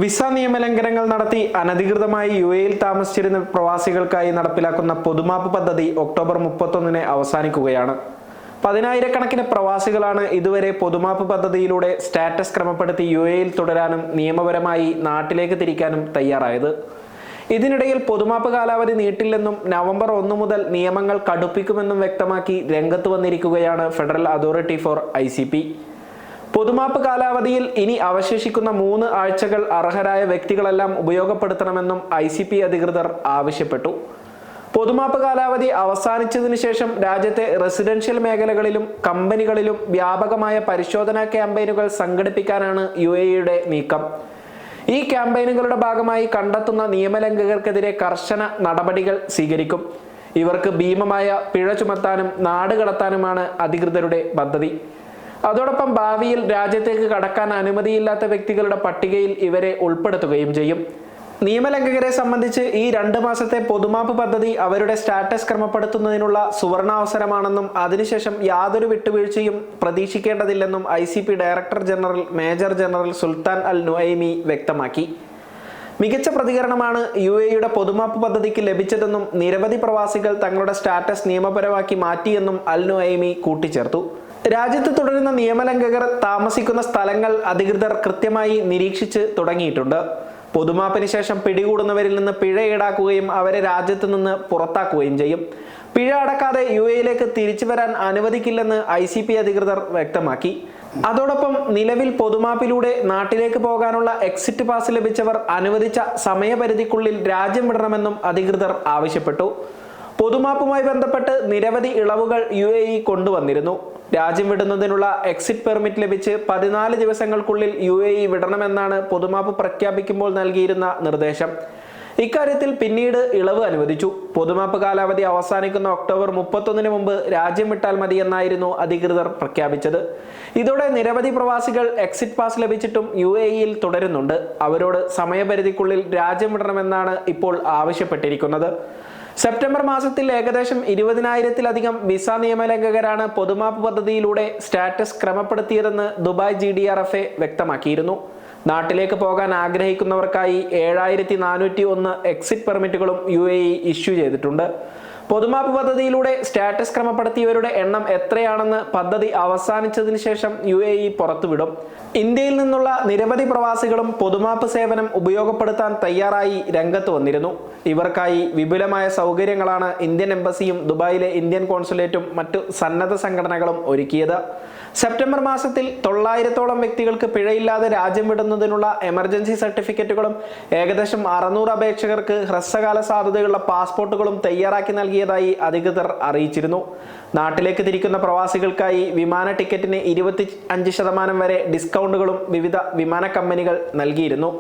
Visa നിയമലംഘനങ്ങൾ നടത്തി അനധികൃതമായി യുഎഇയിൽ താമസിച്ചിരുന്ന പ്രവാസികൾക്കായി നടപ്പിലാക്കുന്ന പൊതുമാപ്പ് പദ്ധതി ഒക്ടോബർ 31 അവസാനിക്കുകയാണ്. പതിനായിരക്കണക്കിന് പ്രവാസികളാണ് ഇതുവരെ പൊതുമാപ്പ് പദ്ധതിയിലൂടെ സ്റ്റാറ്റസ് ക്രമപ്പെടുത്തി യുഎഇയിൽ തുടരാനും നിയമപരമായി നാട്ടിലേക്ക് തിരിക്കാനും തയ്യാറായത്. ഇതിനിടയിൽ പൊതുമാപ്പ് കാലാവധി നീട്ടില്ലെന്നും നവംബർ 1 മുതൽ നിയമങ്ങൾ കടുപ്പിക്കുമെന്നും വ്യക്തമാക്കി രംഗത്ത് വന്നിരിക്കുകയാണ് ഫെഡറൽ അതോറിറ്റി ഫോർ ICP. പൊതുമാപ്പ് കാലാവധിയിൽ ഇനി അവശേഷിക്കുന്ന 3 ആഴ്ചകൾ അർഹരായ വ്യക്തികളെല്ലാം ഉപയോഗപ്പെടുത്തണമെന്നും ICP അധികൃതർ ആവശ്യപ്പെട്ടു. പൊതുമാപ്പ് കാലാവധി അവസാനിച്ചതിനു ശേഷം രാജ്യത്തെ റെസിഡൻഷ്യൽ മേഖലകളിലും കമ്പനികളിലും വ്യാപകമായ പരിശോധനാ ക്യാമ്പയിനുകൾ സംഘടിപ്പിക്കാനാണ് UAEയുടെ നീക്കം. ഈ ക്യാമ്പയിനുകളുടെ ഭാഗമായി കണ്ടെത്തുന്ന നിയമലംഘകർക്കെതിരെ കർശന നടപടികൾ സ്വീകരിക്കും. ഇവർക്ക് ഭീമമായ പിഴ ചുമത്താനും നാട് കടത്താനുമാണ് അധികൃതരുടെ പദ്ധതി. അതോടൊപ്പം ഭാവിയിൽ രാജ്യത്തേക്ക് കടക്കാൻ അനുമതിയില്ലാത്ത വ്യക്തികളുടെ പട്ടികയിൽ ഇവരെ ഉൾപ്പെടുത്തുകയും ചെയ്യും. നിയമലംഘകരെ സംബന്ധിച്ച് ഈ 2 മാസത്തെ പൊതുമാപ്പ് പദ്ധതി അവരുടെ സ്റ്റാറ്റസ് ക്രമപ്പെടുത്തുന്നതിനുള്ള സുവർണാവസരമാണെന്നും അതിനുശേഷം യാതൊരു വിട്ടുവീഴ്ചയും പ്രതീക്ഷിക്കേണ്ടതില്ലെന്നും ICP director general major general Sultan Al Nuaimi വ്യക്തമാക്കി. മികച്ച പ്രതികരണമാണ് UAEയുടെ പൊതുമാപ്പ് പദ്ധതിക്ക് ലഭിച്ചതെന്നും നിരവധി പ്രവാസികൾ തങ്ങളുടെ സ്റ്റാറ്റസ് നിയമപരമാക്കി മാറ്റിയെന്നും അൽ നുഐമി കൂട്ടിച്ചേർത്തു. രാജ്യത്ത് തുടരുന്ന നിയമലംഘകർ താമസിക്കുന്ന സ്ഥലങ്ങൾ അധികൃതർ കൃത്യമായി നിരീക്ഷിച്ച് തുടങ്ങിയിട്ടുണ്ട്. പൊതുമാപ്പിന് ശേഷം പിടികൂടുന്നവരിൽ നിന്ന് പിഴ ഈടാക്കുകയും അവരെ രാജ്യത്ത് നിന്ന് പുറത്താക്കുകയും ചെയ്യും. പിഴ അടക്കാതെ UAEയിലേക്ക് തിരിച്ചു വരാൻ അനുവദിക്കില്ലെന്ന് ICP അധികൃതർ വ്യക്തമാക്കി. അതോടൊപ്പം നിലവിൽ പൊതുമാപ്പിലൂടെ നാട്ടിലേക്ക് പോകാനുള്ള എക്സിറ്റ് പാസ് ലഭിച്ചവർ അനുവദിച്ച സമയപരിധിക്കുള്ളിൽ രാജ്യം വിടണമെന്നും അധികൃതർ ആവശ്യപ്പെട്ടു. പൊതുമാപ്പുമായി ബന്ധപ്പെട്ട് നിരവധി ഇളവുകൾ UAE കൊണ്ടുവന്നിരുന്നു. രാജ്യം വിടുന്നതിനുള്ള എക്സിറ്റ് പെർമിറ്റ് ലഭിച്ച് 14 ദിവസങ്ങൾക്കുള്ളിൽ UAE വിടണമെന്നാണ് പൊതുമാപ്പ് പ്രഖ്യാപിക്കുമ്പോൾ നൽകിയിരുന്ന നിർദ്ദേശം. ഇക്കാര്യത്തിൽ പിന്നീട് ഇളവ് അനുവദിച്ചു. പൊതുമാപ്പ് കാലാവധി അവസാനിക്കുന്ന ഒക്ടോബർ 31 മുമ്പ് രാജ്യം വിട്ടാൽ മതിയെന്നായിരുന്നു അധികൃതർ പ്രഖ്യാപിച്ചത്. ഇതോടെ നിരവധി പ്രവാസികൾ എക്സിറ്റ് പാസ് ലഭിച്ചിട്ടും UAEയിൽ തുടരുന്നുണ്ട്. അവരോട് സമയപരിധിക്കുള്ളിൽ രാജ്യം വിടണമെന്നാണ് ഇപ്പോൾ ആവശ്യപ്പെട്ടിരിക്കുന്നത്. സെപ്റ്റംബർ മാസത്തിൽ ഏകദേശം 20,000-ലധികം വിസ നിയമലംഘകരാണ് പൊതുമാപ്പ് പദ്ധതിയിലൂടെ സ്റ്റാറ്റസ് ക്രമപ്പെടുത്തിയതെന്ന് ദുബായ് GDRFA വ്യക്തമാക്കിയിരുന്നു. നാട്ടിലേക്ക് പോകാൻ ആഗ്രഹിക്കുന്നവർക്കായി 7,401 എക്സിറ്റ് പെർമിറ്റുകളും UAE ഇഷ്യൂ ചെയ്തിട്ടുണ്ട്. പൊതുമാപ്പ് പദ്ധതിയിലൂടെ സ്റ്റാറ്റസ് ക്രമപ്പെടുത്തിയവരുടെ എണ്ണം എത്രയാണെന്ന് പദ്ധതി അവസാനിച്ചതിന് ശേഷം UAE പുറത്തുവിടും. ഇന്ത്യയിൽ നിന്നുള്ള നിരവധി പ്രവാസികളും പൊതുമാപ്പ് സേവനം ഉപയോഗപ്പെടുത്താൻ തയ്യാറായി രംഗത്ത് വന്നിരുന്നു. ഇവർക്കായി വിപുലമായ സൗകര്യങ്ങളാണ് ഇന്ത്യൻ എംബസിയും ദുബായിലെ ഇന്ത്യൻ കോൺസുലേറ്റും മറ്റു സന്നദ്ധ സംഘടനകളും ഒരുക്കിയത്. സെപ്റ്റംബർ മാസത്തിൽ 900-ഓളം വ്യക്തികൾക്ക് പിഴയില്ലാതെ രാജ്യം വിടുന്നതിനുള്ള എമർജൻസി സർട്ടിഫിക്കറ്റുകളും ഏകദേശം 600 അപേക്ഷകർക്ക് ഹ്രസ്വകാല സാധ്യതയുള്ള പാസ്പോർട്ടുകളും തയ്യാറാക്കി നൽകിയതായി അധികൃതർ അറിയിച്ചിരുന്നു. നാട്ടിലേക്ക് തിരിക്കുന്ന പ്രവാസികൾക്കായി വിമാന ടിക്കറ്റിന് 25% വരെ ഡിസ്കൗണ്ടുകളും വിവിധ വിമാന കമ്പനികൾ നൽകിയിരുന്നു.